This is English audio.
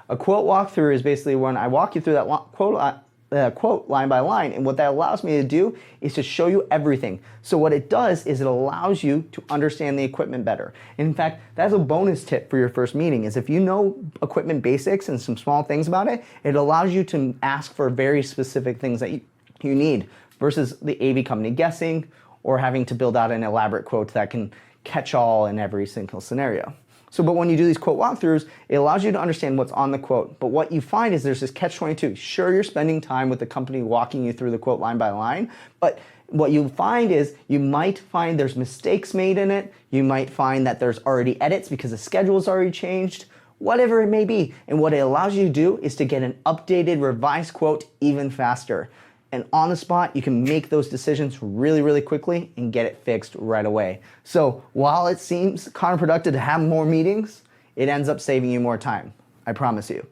A quote walkthrough is basically when I walk you through that quote line by line, and what that allows me to do is to show you everything. So what it does is it allows you to understand the equipment better. And in fact, that's a bonus tip for your first meeting, is if you know equipment basics and some small things about it, it allows you to ask for very specific things that you need versus the AV company guessing or having to build out an elaborate quote that can catch all in every single scenario. So, but when you do these quote walkthroughs, it allows you to understand what's on the quote. But what you find is there's this catch-22. Sure, you're spending time with the company walking you through the quote line by line, but what you find is you might find there's mistakes made in it. You might find that there's already edits because the schedule's already changed, whatever it may be. And what it allows you to do is to get an updated, revised quote even faster. And on the spot, you can make those decisions really, really quickly and get it fixed right away. So while it seems counterproductive to have more meetings, it ends up saving you more time. I promise you.